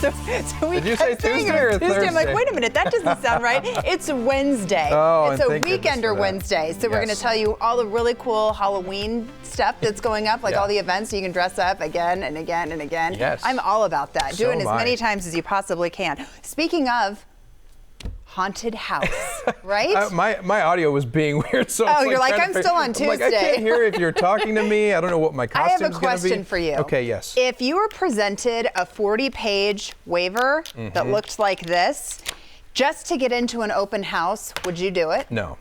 So we Did you say Tuesday or Thursday? I'm like, wait a minute, that doesn't sound right. It's Wednesday. Oh, it's a weekender Wednesday. So we're going to tell you all the really cool Halloween stuff that's going up, like all the events so you can dress up again and again and again. Yes. I'm all about that. Doing as many times as you possibly can. Speaking of haunted house, right? My audio was being weird, so you're like, I'm still on Tuesday. I'm like, I can't hear if you're talking to me. I don't know what my costume's going to be. I have a question for you. Okay, yes. If you were presented a 40-page waiver that looked like this, just to get into an open house, would you do it? No.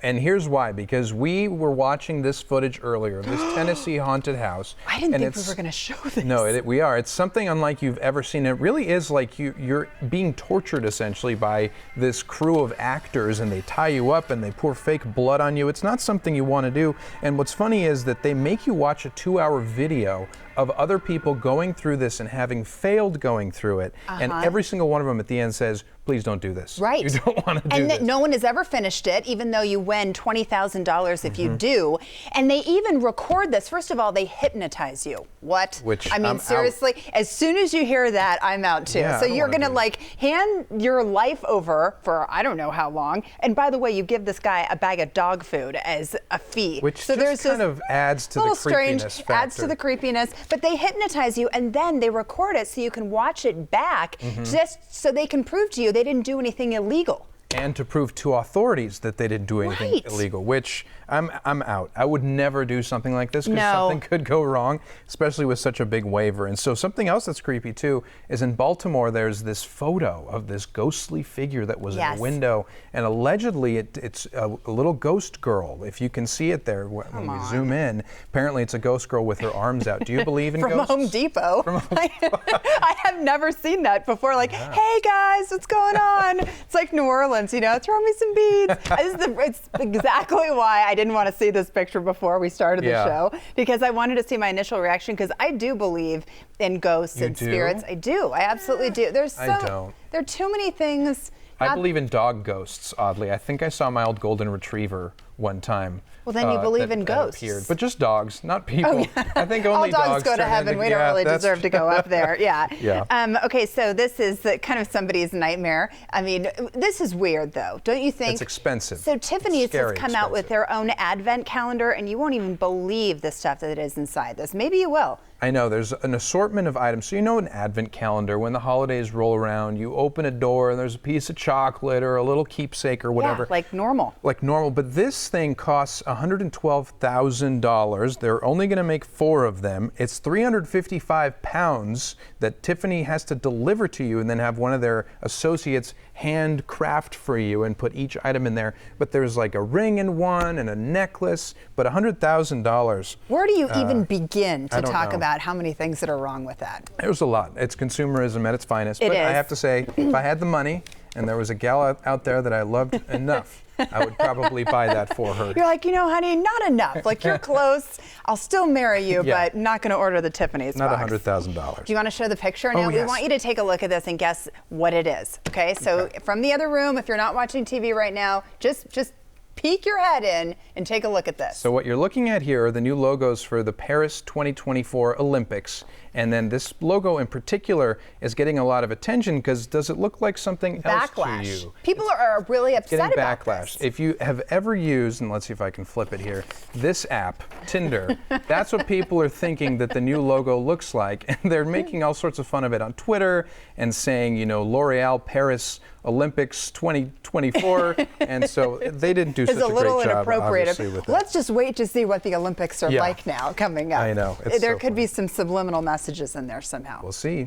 And here's why. Because we were watching this footage earlier, this Tennessee haunted house. I didn't think we were going to show this. No, we are. It's something unlike you've ever seen. It really is like you're being tortured, essentially, by this crew of actors, and they tie you up and they pour fake blood on you. It's not something you want to do. And what's funny is that they make you watch a 2-hour video of other people going through this and having failed going through it. And every single one of them at the end says, please don't do this. Right. You don't want to do this. And no one has ever finished it, even though you win $20,000 if you do. And they even record this. First of all, they hypnotize you. What? I mean, seriously, as soon as you hear that, I'm out too. Yeah, so you're going to like hand your life over for I don't know how long. And by the way, you give this guy a bag of dog food as a fee. Which so just kind of adds to the creepiness factor. Adds to the creepiness. But they hypnotize you and then they record it so you can watch it back just so they can prove to you they didn't do anything illegal. And to prove to authorities that they didn't do anything illegal, which I'm out. I would never do something like this because something could go wrong, especially with such a big waiver. And so something else that's creepy too is in Baltimore, there's this photo of this ghostly figure that was in a window, and allegedly it's a little ghost girl. If you can see it there when we zoom in, apparently it's a ghost girl with her arms out. Do you believe in ghosts? From Home Depot. I have never seen that before. Like, hey guys, what's going on? It's like New Orleans. You know, throw me some beads. It's exactly why I didn't want to see this picture before we started the show, because I wanted to see my initial reaction, because I do believe in ghosts and spirits. I do. I absolutely do. There are too many things. I believe in dog ghosts, oddly. I think I saw my old golden retriever one time. Well, then you believe in ghosts. Appeared. But just dogs, not people. Oh, yeah. I think only all dogs go to heaven. We don't really deserve to go up there. Yeah. Okay, so this is kind of somebody's nightmare. I mean, this is weird, though, don't you think? It's expensive. So Tiffany's has come out with their own advent calendar, and you won't even believe the stuff that is inside this. Maybe you will. I know, there's an assortment of items. So you know an advent calendar, when the holidays roll around, you open a door and there's a piece of chocolate or a little keepsake or whatever. Yeah, like normal. Like normal, but this thing costs $112,000. They're only going to make 4 of them. It's 355 pounds that Tiffany has to deliver to you and then have one of their associates handcraft for you and put each item in there. But there's like a ring in one and a necklace, but $100,000. Where do you even begin to talk about how many things that are wrong with that? There's a lot. It's consumerism at its finest. But I have to say, if I had the money and there was a gal out there that I loved enough, I would probably buy that for her. You're like, you know, honey, not enough. Like, you're close. I'll still marry you, but not going to order the Tiffany's box. Not $100,000. Do you want to show the picture now? We want you to take a look at this and guess what it is. Okay, so from the other room, if you're not watching TV right now, just peek your head in and take a look at this. So what you're looking at here are the new logos for the Paris 2024 Olympics. And then this logo in particular is getting a lot of attention because does it look like something else to you? People are really upset about backlash. this. If you have ever used, and let's see if I can flip it here, this app, Tinder, that's what people are thinking that the new logo looks like. And they're making all sorts of fun of it on Twitter and saying, you know, L'Oreal Paris Olympics 2024. And so they didn't do such a great job, it's a little inappropriate. with Let's just wait to see what the Olympics are like now coming up. I know. There could be some subliminal messages in there somehow. We'll see.